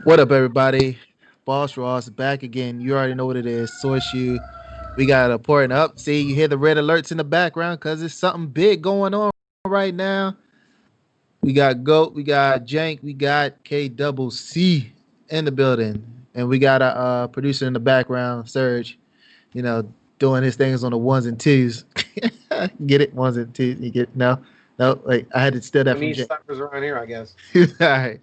What up, everybody? Boss Ross back again. You already know what it is. SourceU. We got a important up. See, you hear the red alerts in the background because there's something big going on right now. We got Goat, we got Jank, we got K double C in the building, and we got a producer in the background, Serge. You know, doing his things on the ones and twos. Get it? Ones and twos. You get no, no. Like I had to steal that We from need Jank. stoppers around here, I guess. All right.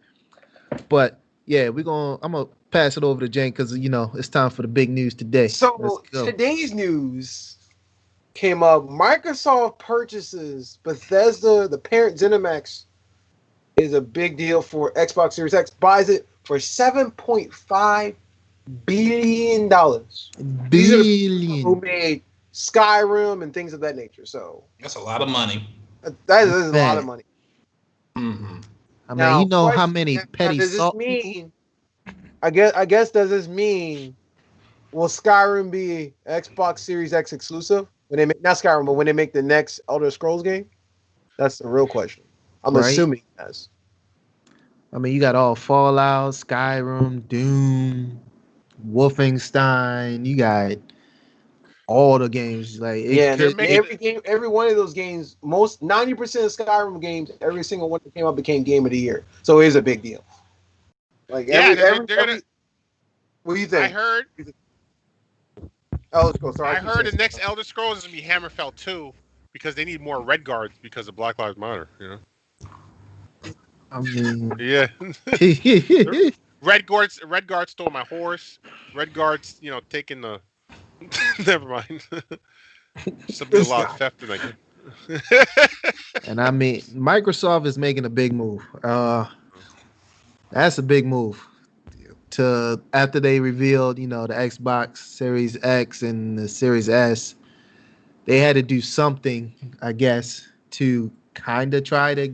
But yeah, I'm gonna pass it over to Jane because it's time for the big news today. Let's So go. today's news came up. Microsoft purchases Bethesda, the parent ZeniMax is a big deal for Xbox Series X. Buys it for $7.5 billion. These are the people who Billion. made Skyrim and things of that nature. So That's a lot of money. that is a lot of Man, money. Mm-hmm. I mean, you Now, know how question: many now, petty does this salt people? mean? I guess does this mean will Skyrim be Xbox Series X exclusive when they make not Skyrim, but when they make the next Elder Scrolls game? That's the real question. I'm Right? assuming yes. I mean, you got all Fallout, Skyrim, Doom, Wolfenstein. You got all the games. Like it Yeah, They're could. making It every game, every one of those games, most 90% of Skyrim games, every single one that came out became Game of the Year. So it is a big deal. Like yeah, they're gonna. every. What do you I think? heard Elder Scrolls. Sorry, I I keep heard saying the next stuff. Elder Scrolls is gonna be Hammerfell 2 because they need more red guards because of Black Lives Matter. I mean, Yeah. Red guards stole my horse. Red guards, taking the. Never mind. Should be a This lot of guy. theft in that game. and I mean, Microsoft is making a big move. That's a big move. To after they revealed, the Xbox Series X and the Series S, they had to do something, I guess, to kind of try to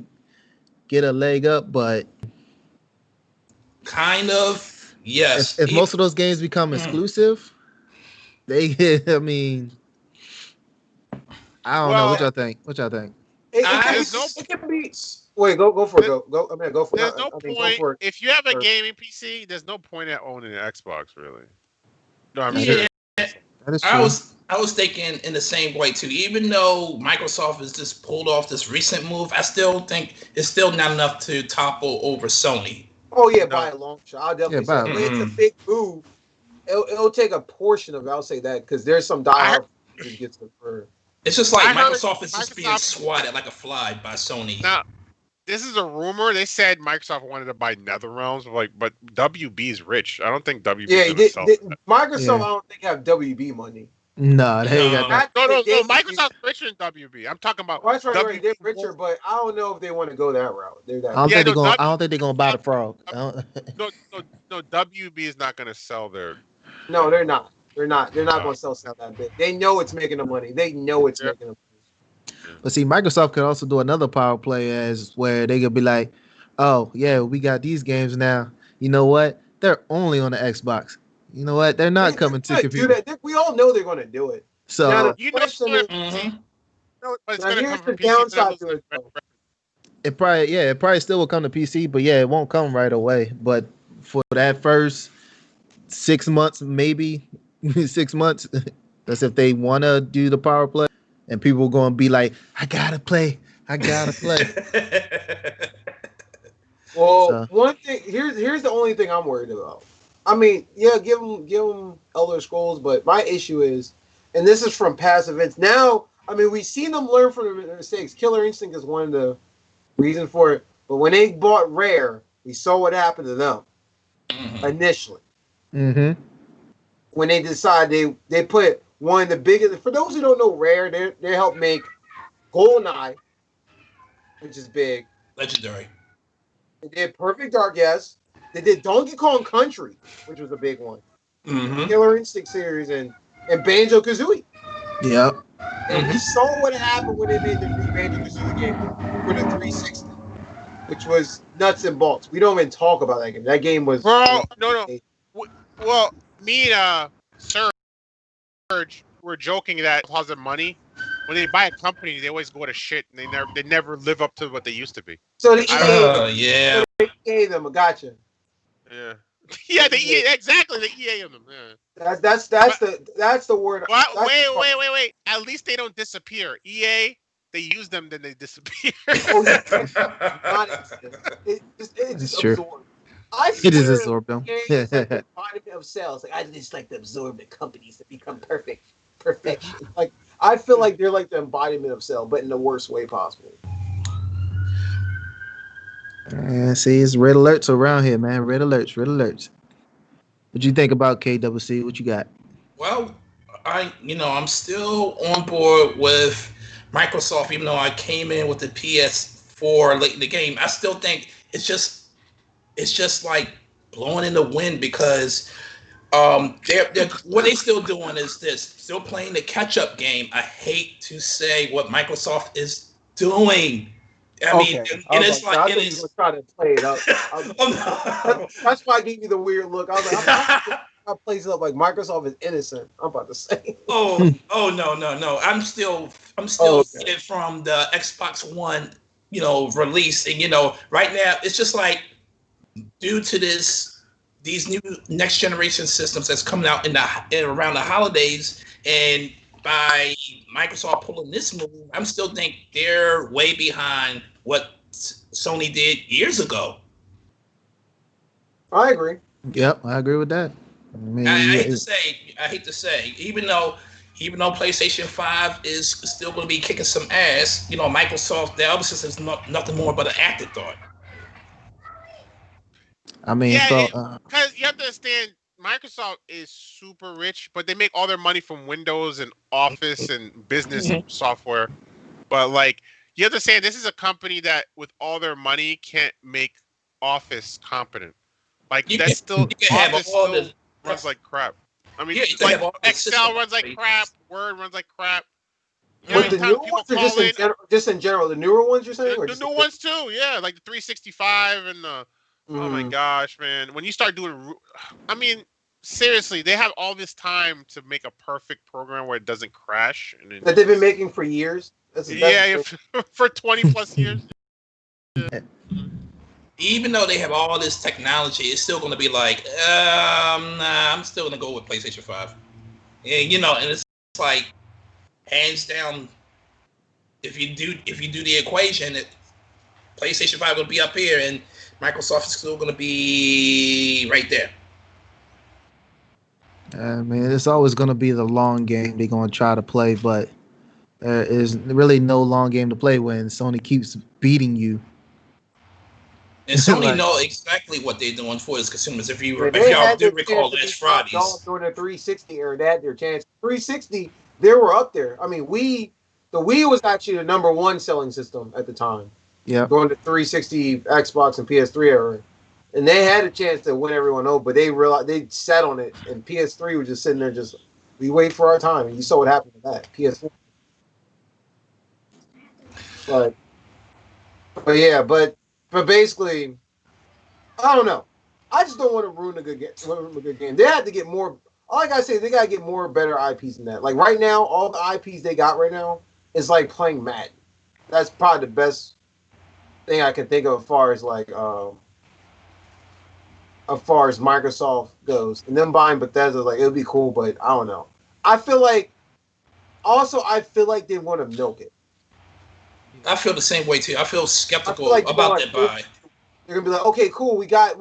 get a leg up. But Kind of. if, Yes. if most of those games become Mm. exclusive, they, I mean, I don't know. What Well, y'all think? What y'all think? It can be. there's no It can be. Wait, go for it. there- Go. I mean, go for. there's no I mean, go point for it. if you have a Sir. gaming PC. There's no point at owning an Xbox, really. No, I'm That is Yeah. serious. that is I true. was thinking in the same way too. Even though Microsoft has just pulled off this recent move, I still think it's still not enough to topple over Sony. Oh yeah, No, by a long shot. I'll Yeah, definitely say that. but But it's a Mm-mm. big move. It'll take a portion of it. I'll say that because there's some I heard, diehard who gets preferred. It's just like I heard Microsoft is just being Microsoft. swatted like a fly by Sony. Now, this is a rumor. They said Microsoft wanted to buy NetherRealms, but WB is rich. I don't think WB is Yeah, gonna sell that. Microsoft. yeah, I don't think have WB money. no, they ain't got No. that. Not No, that no, no. they. Microsoft's richer than WB. I'm talking about Oh, that's right. WB. They're richer, but I don't know if they want to go that route. They're I that don't rich. Yeah, think they're no, gonna. I don't think they're gonna buy the frog. No, no, no. WB is not gonna sell their. No, they're not. They're not. They're not Uh, going to sell stuff that big. They know it's making them money. They know it's yeah, making them. But see, Microsoft could also do another power play as where they could be like, "Oh yeah, we got these games now. You know what? They're only on the Xbox. You know what? They're not They're coming to going to do computer." that. We all know they're going to do it. Now the So you know it's question going is, to PC. Mm-hmm. No, but it's now gonna here's come for the PC. They're downside to losing it though. it probably still will come to PC, but yeah, it won't come right away. But for that first 6 months, maybe 6 months, that's if they want to do the power play, and people are going to be like, "I gotta play, I gotta play." Well, So one thing here's the only thing I'm worried about. I mean, yeah, give them Elder Scrolls, but my issue is, and this is from past events. Now, I mean, we've seen them learn from their mistakes. Killer Instinct is one of the reasons for it. But when they bought Rare, we saw what happened to them Mhm. initially. mm-hmm. When they decided they put one of the biggest. For those who don't know, Rare they helped make GoldenEye, which is big. Legendary. They did Perfect Dark, yes. They did Donkey Kong Country, which was a big one. Mm-hmm. Killer Instinct series and Banjo Kazooie. Yep. And we saw what happened when they made the new Banjo Kazooie game for the 360, which was nuts and bolts. We don't even talk about that game. That game was. Well, no. Well, me and Serge were joking that positive money. When they buy a company, they always go to shit, and they never live up to what they used to be. So they I don't. Yeah. gave them a gotcha. Yeah. Yeah, the EA exactly the EA of them. Yeah. That's But the word. That's the part. wait. At least they don't disappear. EA, they use them, then they disappear. Oh yeah, non-existent. It just That's true. absorbs. I It is swear, absorbed them. EA is like the embodiment of sales. Like I just like to absorb the companies to become perfection. Like I feel like they're like the embodiment of sale, but in the worst way possible. See, it's red alerts around here, man. Red alerts, red alerts. What you think about KWC? What you got? Well, I'm still on board with Microsoft, even though I came in with the PS4 late in the game. I still think it's just like blowing in the wind because they're what they still doing is this, still playing the catch up game. I hate to say what Microsoft is doing. I mean, Okay, I and was it's like, like I it thought you is. were trying to play it up. I was Oh, that's why I gave you the weird look. I was like, I plays it up like Microsoft is innocent. I'm about to say. oh no. I'm still Oh, okay. getting from the Xbox One, release. And right now it's just like due to these new next generation systems that's coming out around the holidays, and by Microsoft pulling this move, I'm still think they're way behind what Sony did years ago. I agree. Yep, I agree with that. I I, mean, I hate to say, even though PlayStation 5 is still going to be kicking some ass, Microsoft, their other system is nothing more but an afterthought. I mean, Yeah, so because you have to understand, Microsoft is super rich, but they make all their money from Windows and Office and business Mhm. software. But like, you have to understand, this is a company that, with all their money, can't make Office competent. Like, You can that's still you can have Office all still the runs like crap. I mean, yeah, you can like have all the system Excel runs like crap, upgrades. Word runs like crap. You know how But many Mhm. the times newer people ones are call in? just in general. The newer ones you're saying, or The just new ones too, yeah, like the 365 and the. Oh my mm, gosh, man! When you start doing, I mean, seriously, they have all this time to make a perfect program where it doesn't crash, and then that they've been making for years? That's yeah, crazy. for 20 plus years. Even though they have all this technology, it's still going to be like, nah, I'm still going to go with PlayStation 5. And and it's like hands down, if you do the equation, PlayStation 5 will be up here, and Microsoft is still going to be right there. I mean, it's always going to be the long game they're going to try to play, but there is really no long game to play when Sony keeps beating you. And Sony Like, know exactly what they're doing for its consumers. If I you mean, if they y'all had do their recall chance to be last top dog Fridays, during the 360 era. They had their chance. 360, they were up there. I mean, the Wii was actually the number one selling system at the time yep. during the 360 Xbox and PS3 era. And they had a chance to win everyone over, but they realized they sat on it, and PS3 was just sitting there, just we wait for our time. And you saw what happened to that PS4. But but basically, I don't know. I just don't want to ruin a good game. They had to get more. All I gotta say is they gotta get more better IPs than that. Like right now, all the IPs they got right now is like playing Madden. That's probably the best thing I can think of as far as Microsoft goes. And them buying Bethesda, like it would be cool, but I don't know. I feel like I feel like they want to milk it. I feel the same way too. I feel I feel skeptical like about that buy. they're gonna be like, okay, cool, we got.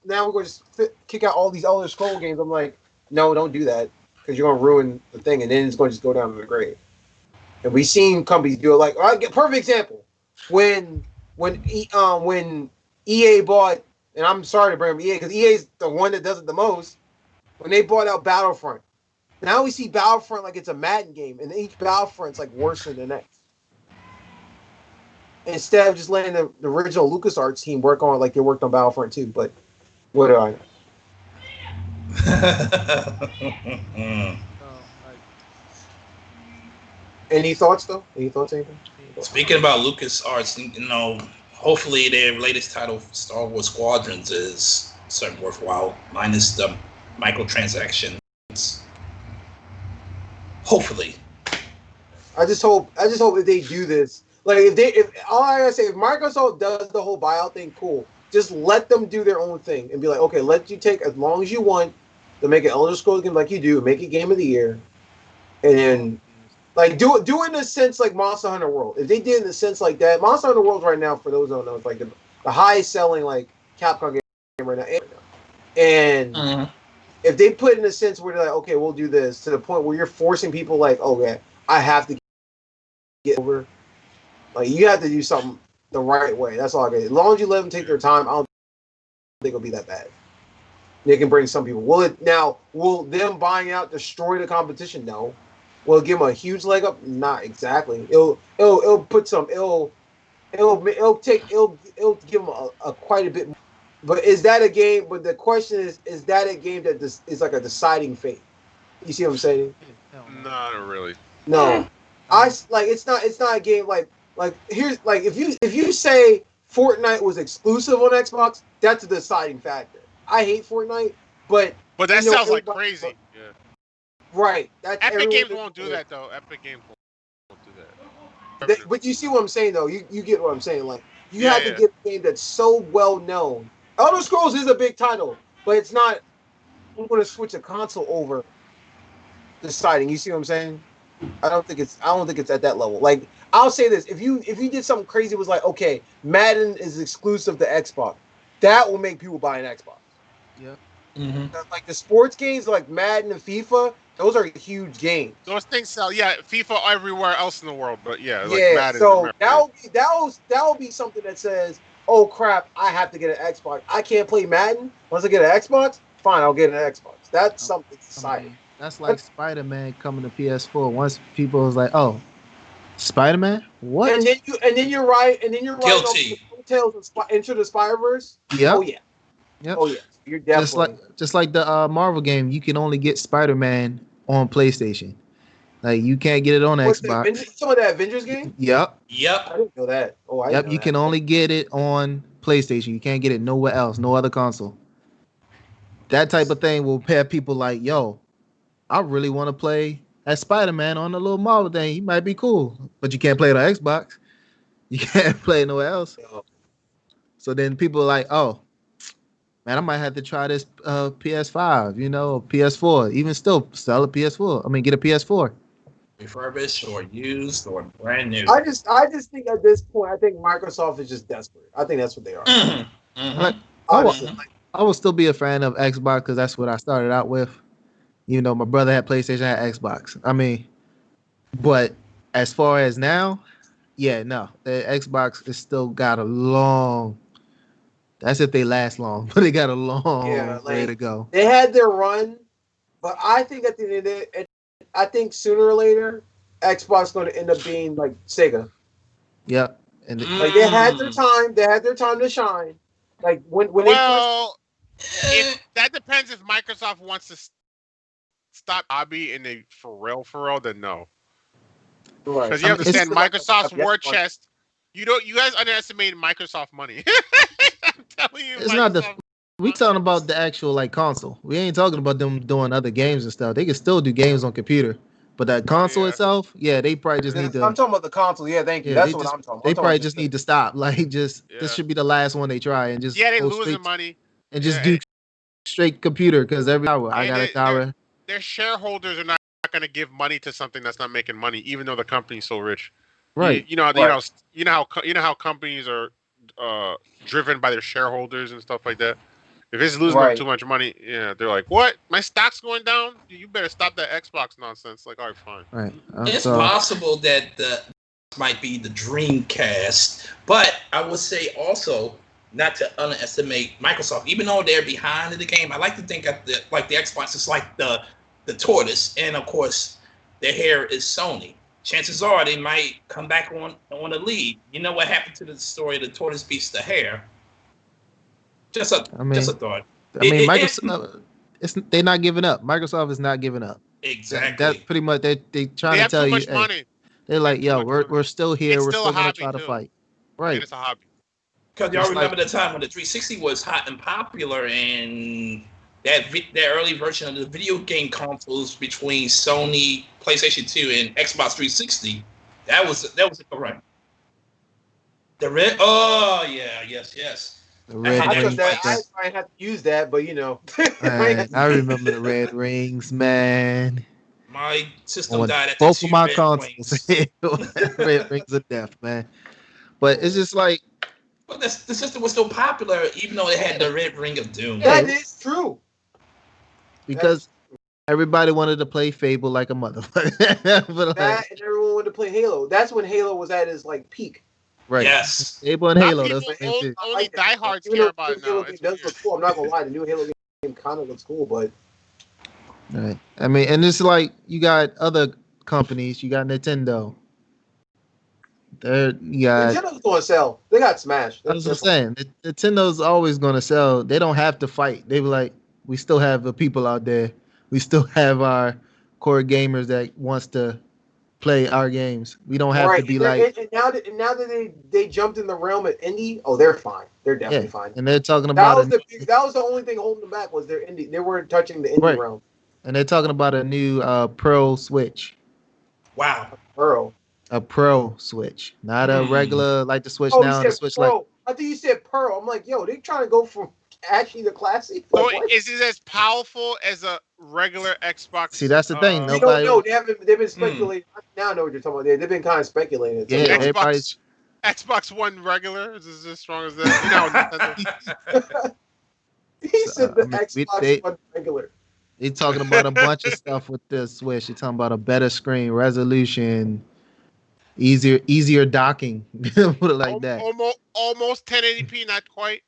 Now we're going to just kick out all these Elder Scroll games. I'm like, no, don't do that because you're gonna ruin the thing, and then it's going to just go down to the grave. And we've seen companies do it. Like, I get perfect example when when EA bought, and I'm sorry to bring up EA because EA is the one that does it the most. When they bought out Battlefront, now we see Battlefront like it's a Madden game, and each Battlefront's like worse than the next. Instead of just letting the original LucasArts team work on it like they worked on Battlefront 2. But what do I know? Oh, like, Any thoughts though? Any thoughts? Anything? Speaking about LucasArts, hopefully their latest title, Star Wars Squadrons, is something worthwhile, minus the microtransactions. Hopefully. I just hope if they do this, like if all I gotta say, if Microsoft does the whole buyout thing, cool. just let them do their own thing and be like, okay, let you take as long as you want to make an Elder Scrolls game like you do, make it Game of the Year, and then like do it in a sense like Monster Hunter World. If they did in a sense like that, Monster Hunter World right now, for those who don't know, it's like the highest selling like Capcom game right now. And if they put in a sense where they're like, okay, we'll do this to the point where you're forcing people like, okay, I have to get over. Like you have to do something the right way. That's all I get. As long as you let them take their time, I don't think it'll be that bad. They can bring some people. Will them buying out destroy the competition? No. Will it give them a huge leg up? Not exactly. It'll put some. It'll give them a quite a bit more. But is that a game? But the question is that a game that is like a deciding fate? You see what I'm saying? Not really. No, it's not a game like here's like if you say Fortnite was exclusive on Xbox, that's a deciding factor. I hate Fortnite, but that sounds like crazy. Yeah. Right. Epic Games won't do that though. Epic Games won't do that. But you see what I'm saying though. You get what I'm saying. Like you have to get a game that's so well known. Elder Scrolls is a big title, but it's not. I'm going to switch a console over deciding. You see what I'm saying? I don't think it's at that level. Like I'll say this: if you did something crazy, it was like, okay, Madden is exclusive to Xbox, that will make people buy an Xbox. Yeah. Mm-hmm. Like the sports games, like Madden and FIFA, those are huge games. Those things sell. Yeah, FIFA everywhere else in the world, but like Madden. So that'll be something that says, oh crap, I have to get an Xbox. I can't play Madden. Once I get an Xbox, fine, I'll get an Xbox. That's something exciting. That's like Spider-Man coming to PS4. Once people was like, "Oh, Spider-Man, what?" And then you're right. Guilty. Tales Into the Spider-Verse. Yeah. Oh yeah. Yep. Oh yeah. You're definitely just like the Marvel game. You can only get Spider-Man on PlayStation. Like you can't get it on Xbox. Some of that Avengers game. Yep. I didn't know that. Oh, I Yep. didn't know You that. can only get it on PlayStation. You can't get it nowhere else. No other console. That type of thing will pair people like, yo, I really want to play as Spider-Man on the little Marvel thing. He might be cool, but you can't play it on Xbox. You can't play it nowhere else. So then people are like, oh, man, I might have to try this PS5, or PS4. Even still, sell a PS4. I mean, get a PS4. Refurbished or used or brand new. I just think at this point, I think Microsoft is just desperate. I think that's what they are. Mm-hmm. Mm-hmm. Like, I will still be a fan of Xbox because that's what I started out with. My brother had PlayStation, I had Xbox. I mean, but as far as now, yeah, no, the Xbox is still got a long. That's if they last long, but they got a long way to go. They had their run, but I think at the end of the day, I think sooner or later, Xbox is going to end up being like Sega. Yep, and like they had their time. They had their time to shine. Like when that depends if Microsoft wants to stop hobby and they for real, then no. Because you understand Microsoft's war chest. You guys underestimate Microsoft money. I'm telling you, it's not we talking about the actual like console. We ain't talking about them doing other games and stuff. They can still do games on computer, but that console itself, they probably just need to. I'm talking about the console. Yeah, thank you. That's what I'm talking about. They probably just need to stop. Like, this should be the last one they try and just they losing money and just do straight computer because every hour I got a tower. Their shareholders are not going to give money to something that's not making money, even though the company's so rich. Right. You know how companies are driven by their shareholders and stuff like that. If it's losing them too much money, they're like, "What? My stock's going down? You better stop that Xbox nonsense." Like, all right, fine. Right. It's possible that might be the Dreamcast, but I would say also not to underestimate Microsoft. Even though they're behind in the game, I like to think that the Xbox is like the tortoise, and of course, their hair is Sony. Chances are they might come back on the lead. You know what happened to the story of the tortoise beats the hare? Just a thought. Microsoft, they're not giving up. Microsoft is not giving up. Exactly. That's pretty much they trying to tell you. Hey, they're like, yo, we're still here. We're still gonna try to fight. Right. And it's a hobby. Because y'all remember the time when the 360 was hot and popular, and that early version of the video game consoles between Sony, PlayStation 2, and Xbox 360. That was a run. The red. Oh yeah, yes. The I had red I that thought rings. that twice. I might have to use that, but Man, I remember the red rings, man. My system On died after both of 2 my red consoles, wings. red rings of death, man. But it's just like, But the system was still popular, even though it had the red ring of doom. yeah, that is true. That is because everybody wanted to play Fable like a motherfucker. But like, that, and everyone wanted to play Halo. That's when Halo was at its like peak. right, Yes. Fable and Not Halo, that's people. the same shit. I Only like that. diehards Even care though about the it new Halo now. game It's does weird. look cool, I'm not gonna lie. The new Halo game kind of looks cool, but Right. I mean, and it's like you got other companies. You got Nintendo. There, you got. Nintendo's going to sell. They got smashed. That's what I'm They're fine. saying. Nintendo's always going to sell. They don't have to fight. They be like, we still have the people out there. We still have our core gamers that wants to play our games. We don't have to Right, be like, and now that they jumped in the realm of indie, oh, they're fine. They're yeah. definitely fine. And they're talking That about was a that was the only thing holding them back was their indie. They weren't touching the indie right. realm. And they're talking about a new Pro Switch, Wow. Earl. a Pro Switch, not a Hmm. regular like the Switch Oh, you now. The said Switch like Pro. I think you said Pearl. I'm like, yo, they trying to go from ashy to classy. So Like what? is it as powerful as a regular see, Xbox? that's the thing. We don't Nobody, know. They've been Hmm. speculating. Now I know what you're talking about. They've been kind of speculating it. So yeah, we don't. everybody's Xbox One regular is this as strong as that? You know, Nintendo. He said I the mean, Xbox One regular. they talking about a bunch of stuff with the Switch. They're talking about a better screen resolution, easier docking. Put it like that. Almost 1080p, not quite.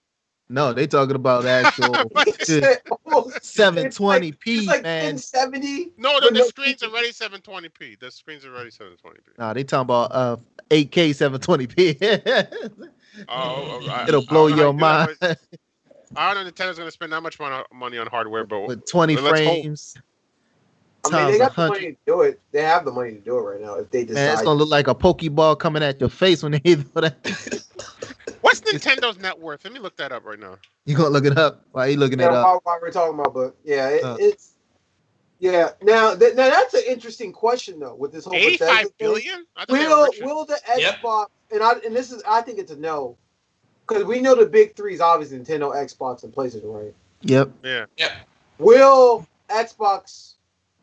No, they talking about actual He said almost. It's 720p, like man. 1070. No, But the no, screen's already 720p. The screen's already 720p. Nah, they talking about 8K 720p. I It'll don't blow know how you your do that, mind but I don't know Nintendo's gonna spend that much money on hardware, but with 20 let's hope. frames I mean, they times got the money 100. to do it. They have the money to do it right now if they Man, it's decide. gonna look like a Pokeball coming at your face when they throw that. What's Nintendo's net worth? Let me look that up right now. You gonna look it up? Why are you looking it Yeah, up? while we're talking about, but yeah, Uh, it's yeah. Now that's an interesting question though with this whole 85 Bethesda thing. billion? I thought they were richer. Will the Yep. Xbox I think it's a no because we know the big three is obviously Nintendo, Xbox, and PlayStation, right? Yep. Yeah. Yep. Will Xbox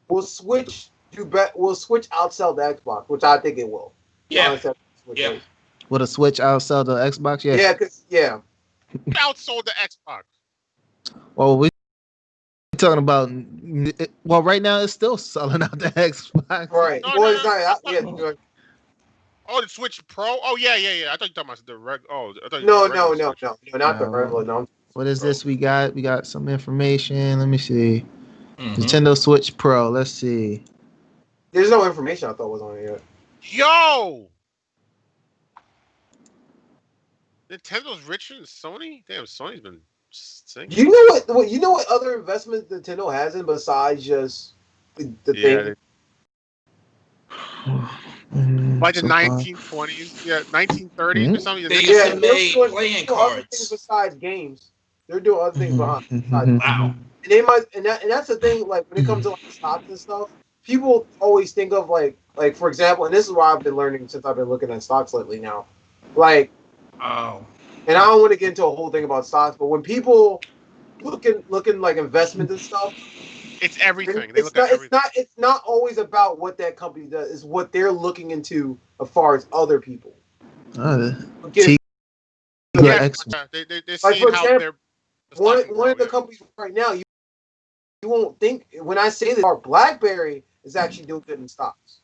will switch outsell the Xbox, which I think it will. Yeah. Honestly, I think Switch Yeah. is. With a Switch outsell the Xbox? Yeah. Yeah, because Outsold the Xbox. Well, we talking about. Well, right now it's still selling out the Xbox. right. No, Well, no, it's no. not. That's Yeah, not- Oh, the Switch Pro? Oh, yeah. I thought you were talking about the reg. Oh, I thought you no, were talking no, about no, Switch. no, not the No. regular. No. What is this we got? We got some information. Let me see. Mhm. Nintendo Switch Pro. Let's see. There's no information I thought was on it yet. Yo! Nintendo's richer than Sony? Damn, Sony's been sinking. You know what? You know what other investments Nintendo has in besides just the thing? Like the So far. 1920s, 1930s or something. They used to They're make doing playing other things cards. besides games. They're doing other things behind. Wow. And they might, and that's the thing. Like when it comes to like stocks and stuff, people always think of like for example, and this is why I've been learning since I've been looking at stocks lately. Now, like, Oh. and I don't want to get into a whole thing about stocks, but when people looking like investments and stuff, It's everything. They look at everything. It's not always about what that company does. It's what they're looking into as far as other people. T- Yeah, X- they're Like seeing for how example, they're one of the companies right now, you won't think when I say that our BlackBerry is actually doing good in stocks.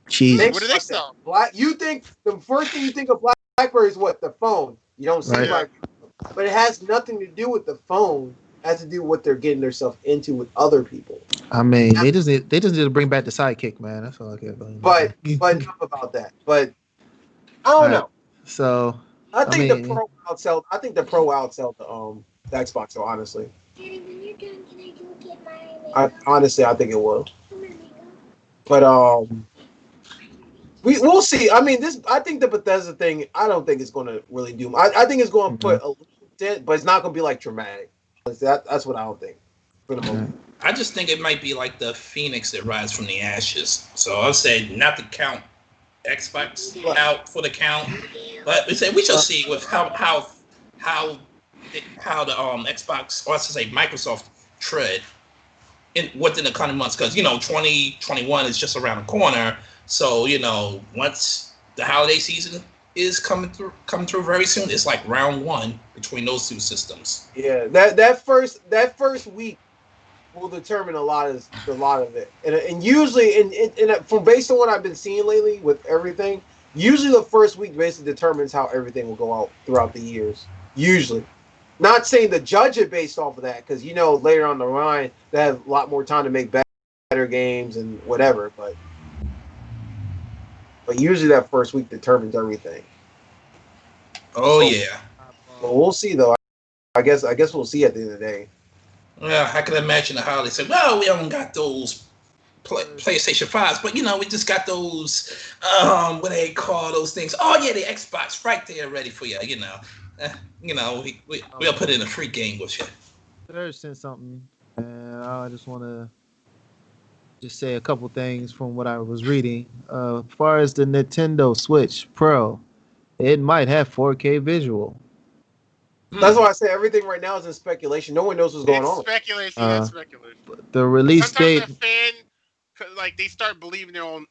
Jesus. What do they sell? You think the first thing you think of BlackBerry is what? The phone. You don't see Right. BlackBerry, but it has nothing to do with the phone. It has to do with what they're getting themselves into with other people. I mean, they just need to bring back the sidekick, man. That's all I care about. But enough about that. But I don't know. So I think mean- the Pro outsell. I think the Pro outsell the Xbox. So honestly, Daddy, when you're done, can I go get my I think it will. Come here, Lego. But we'll see. I mean, I think the Bethesda thing. I don't think it's going to really do. I think it's going to put a little dent, but it's not going to be like dramatic. That's what I don't think. For the moment. I just think it might be like the phoenix that rise from the ashes. So I'll say not to count Xbox out for the count, but we shall see with how how the Xbox, or I should say Microsoft, tread within the coming months, because 2021 is just around the corner. So once the holiday season is coming through very soon, it's like round one between those two systems. Yeah, that first week will determine a lot of it, and usually, and from based on what I've been seeing lately with everything, usually the first week basically determines how everything will go out throughout the years. Usually, not saying to judge it based off of that, because later on the line they have a lot more time to make better games and whatever, but usually that first week determines everything. Oh yeah. But we'll see though. I guess we'll see at the end of the day. Yeah, I can imagine how they say, well, we haven't got those PlayStation 5s, but we just got those, what they call those things. Oh yeah, the Xbox right there ready for you. We'll put in a free game with you. There's something, and I just want to just say a couple things from what I was reading. As far as the Nintendo Switch Pro, it might have 4K visual. That's why I say everything right now is in speculation. No one knows what's going on. Speculation. That's speculation. The release sometimes date. A fan, they start believing their own.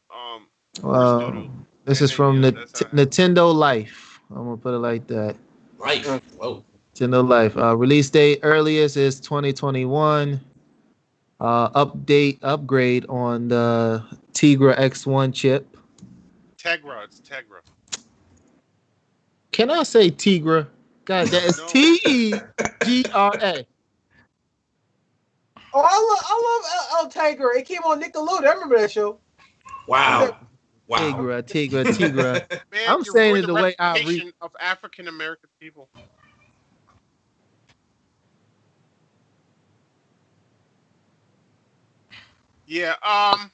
This is from Nintendo Life. I'm gonna put it like that. Life. Whoa. Nintendo Life. Release date earliest is 2021. Upgrade on the Tegra X1 chip. It's Tegra. Can I say Tegra? God, that is Tegra. Oh, I love El Tiger. It came on Nickelodeon. I remember that show. Wow. Tegra. Man, I'm saying it the way I read of African American people. Yeah. Oh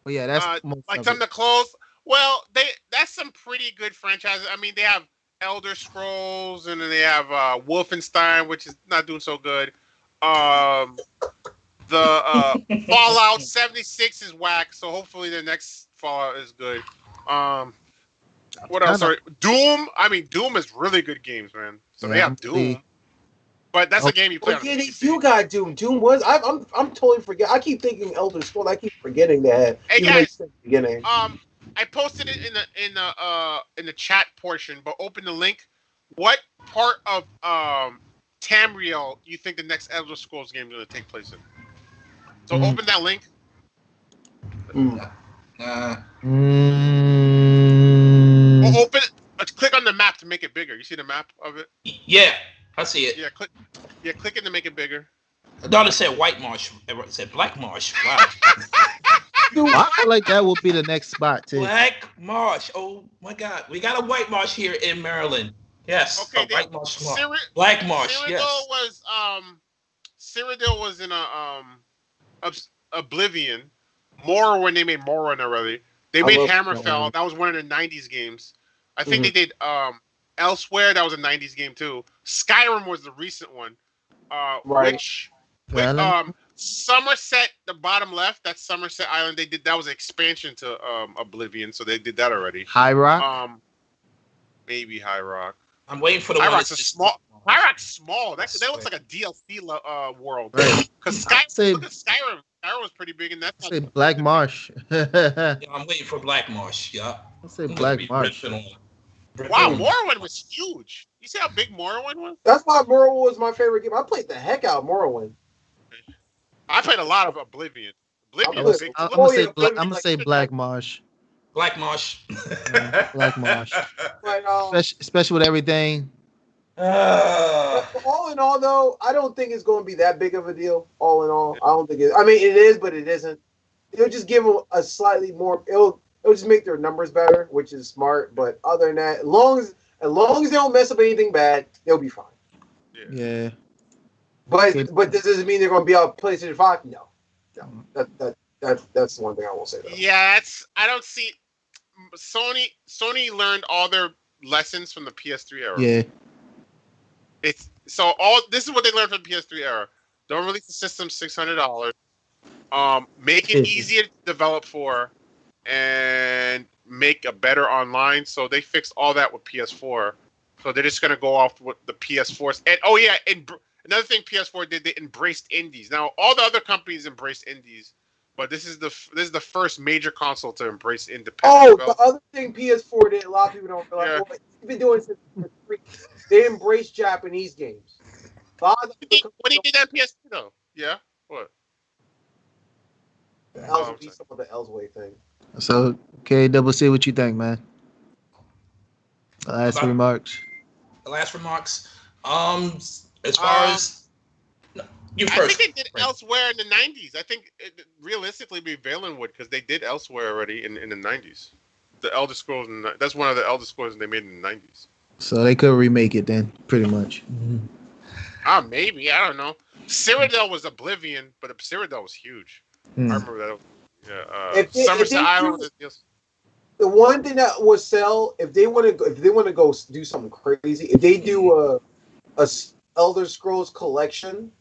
yeah, that's like something to close. Well, that's some pretty good franchises. I mean, they have Elder Scrolls, and then they have Wolfenstein, which is not doing so good. The Fallout 76 is whack, so hopefully the next Fallout is good. What else? Sorry, Doom. I mean, Doom is really good games, man. So they have Doom, but that's a game you play. Yeah, they do got Doom. Doom was. I'm totally forget. I keep thinking Elder Scrolls. I keep forgetting that. Hey guys, beginning. I posted it in the chat portion, but open the link. What part of Tamriel you think the next Elder Scrolls game is going to take place in? So open that link. Well, open it. Let's click on the map to make it bigger. You see the map of it? Yeah, I see it. Yeah, click it to make it bigger. I thought it said White Marsh. It said Black Marsh. Wow. I feel like that will be the next spot too. Black Marsh. Oh my God, we got a White Marsh here in Maryland. Yes. Okay. White Marsh. Black Marsh. Cyrodiil was in Oblivion. Morrowind, they made Morrowind already. They made Hammerfell. That was one of the 90s games. I think they did Elsewhere. That was a 90s game too. Skyrim was the recent one. Which Somerset, the bottom left, that's Somerset Island. They did that was an expansion to Oblivion, so they did that already. High Rock. Maybe High Rock. I'm waiting for the High one. Rock's small. High Rock's small. That looks like a DLC world. Because look at Skyrim. Skyrim was pretty big, and that's say Black Marsh. Yeah, I'm waiting for Black Marsh. Yeah. I say Black Marsh. Wow, Morrowind was huge. You see how big Morrowind was? That's why Morrowind was my favorite game. I played the heck out of Morrowind. I played a lot of Oblivion. I'm gonna say Black Marsh. Black Marsh. Black Marsh. Especially with everything. All in all, though, I don't think it's going to be that big of a deal. All in all, I don't think it. I mean, it is, but it isn't. It'll just give them a slightly more. It'll just make their numbers better, which is smart. But other than that, as long as they don't mess up anything bad, they'll be fine. Yeah. But this doesn't mean they're going to be on PlayStation 5. No. That's the one thing I will say. Though. Yeah, I don't see. Sony learned all their lessons from the PS3 era. Yeah. This is what they learned from the PS3 era. Don't release the system $600. Make it easier to develop for, and make a better online. So they fixed all that with PS4. So they're just gonna go off with the PS4s. And oh yeah, and another thing PS4 did, they embraced indies. Now all the other companies embraced indies, but this is the first major console to embrace independent. Oh, the other thing PS4 did, a lot of people don't realize. Yeah. Well, they've been doing since PS3. They embrace Japanese games. A lot of When he did that PS2 though, yeah, what? the Ellsway, some of the Ellsway thing. So, okay, Double C, what you think, man? Last About remarks. the last remarks. As far as you I first, think they did elsewhere in the '90s. I think realistically, be Valen would, because they did elsewhere already in the '90s. The Elder Scrolls, that's one of the Elder Scrolls they made in the '90s. So they could remake it then, pretty much. Maybe, I don't know. Cyrodiil was Oblivion, but Cyrodiil was huge. I remember that. Yeah, Somerset Island. The one thing that would sell if they want to go do something crazy, if they do a Elder Scrolls collection.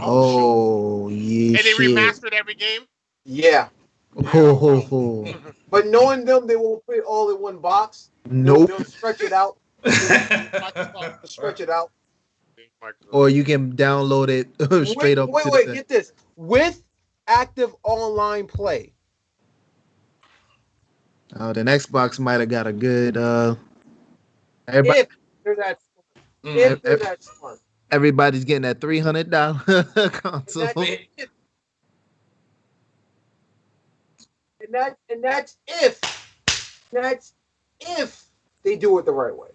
Oh yeah, and they remastered every game. Yeah. But knowing them, they won't put it all in one box. Nope. They'll stretch it out. Stretch it out. Or you can download it straight up. Wait, get this. With active online play. Oh, then Xbox might have got a good. If they're that smart. If they're that smart. Everybody's getting that $300 console. And that's if they do it the right way.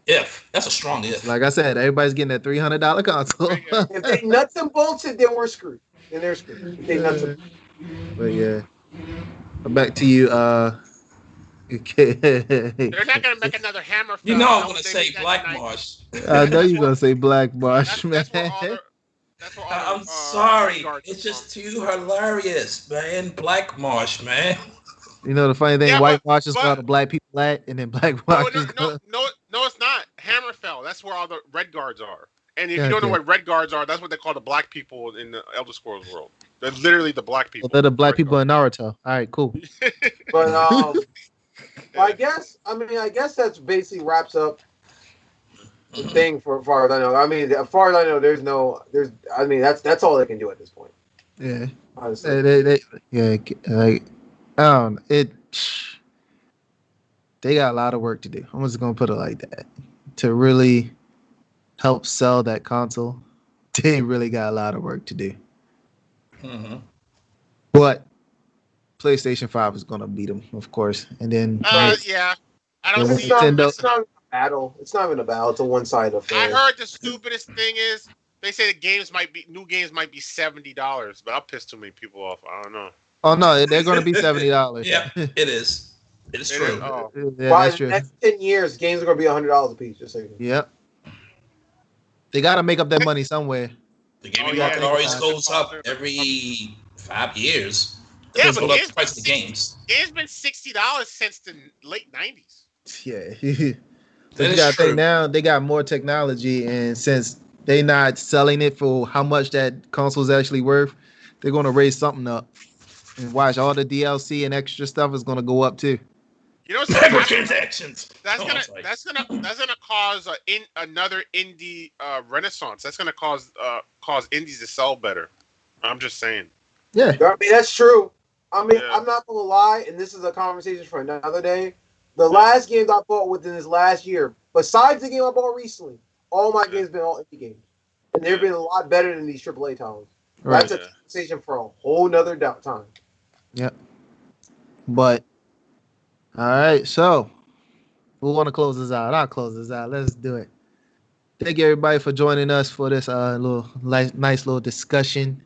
If that's a strong if. Like I said, everybody's getting that $300 console. If they nuts and bolts it, then we're screwed. Then they're screwed. If they nuts and But yeah, back to you. They're not gonna make another Hammer. You know I'm gonna say Black Marsh. I know you're gonna say Black Marsh, man. I'm sorry, it's just too hilarious, man. Black Marsh, man. You know the funny thing, White Marsh is called the black people at, and then Black Marsh is no, it's not. Hammerfell. That's where all the Red Guards are. And if you don't know what Red Guards are, that's what they call the black people in the Elder Scrolls world. They're literally the black people. Well, they're the black people in Naruto. All right, cool. But I guess that's basically wraps up the thing for far as I know. I mean, as far as I know, that's all they can do at this point. Yeah. Honestly. They got a lot of work to do. I'm just gonna put it like that. To really help sell that console, they really got a lot of work to do. Mm-hmm. But PlayStation 5 is gonna beat them, of course. And then yeah. I don't see Nintendo. It's not a battle. It's not even a battle. It's a one-sided affair. I heard the stupidest thing is they say new games might be $70, but I'll piss too many people off. I don't know. Oh no, they're gonna be $70. Yeah, it is. It is true. Yeah, By that's the true. next 10 years, games are gonna be $100 a piece. Just so you know. Yep. They gotta make up that money somewhere. The gaming market always goes up every 5 years. Yeah, but the price of the games. It's been $60 since the late '90s. Yeah. But you gotta think now they got more technology, and since they not selling it for how much that console's actually worth, they're gonna raise something up. And watch, all the DLC and extra stuff is gonna go up too. You know, microtransactions. That's gonna cause another indie renaissance. That's gonna cause indies to sell better. I'm just saying. Yeah, I mean that's true. I mean, I'm not gonna lie, and this is a conversation for another day. The last games I bought within this last year, besides the game I bought recently, all my games been all indie games, and they've been a lot better than these AAA titles. Right. That's a conversation for a whole nother time. Yep. But all right, so we want to close this out. I'll close this out. Let's do it. Thank you everybody for joining us for this nice little discussion.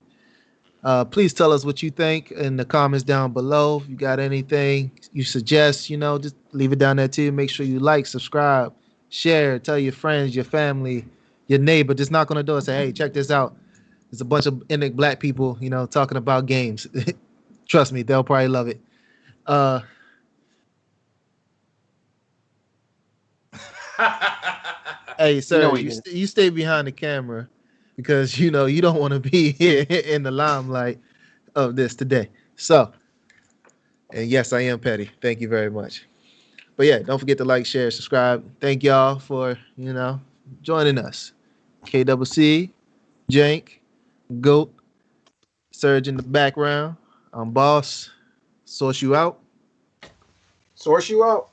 Please tell us what you think in the comments down below. If you got anything you suggest, just leave it down there too. Make sure you like, subscribe, share, tell your friends, your family, your neighbor. Just knock on the door and say, hey, check this out. There's a bunch of ethnic black people, talking about games. Trust me, they'll probably love it. Hey, sir, you stay behind the camera because you don't want to be here in the limelight of this today. So, and yes, I am petty. Thank you very much. But yeah, don't forget to like, share, subscribe. Thank y'all for joining us. KCC, Jank, Goat, Surge in the background. I'm Boss. Source you out. Source you out.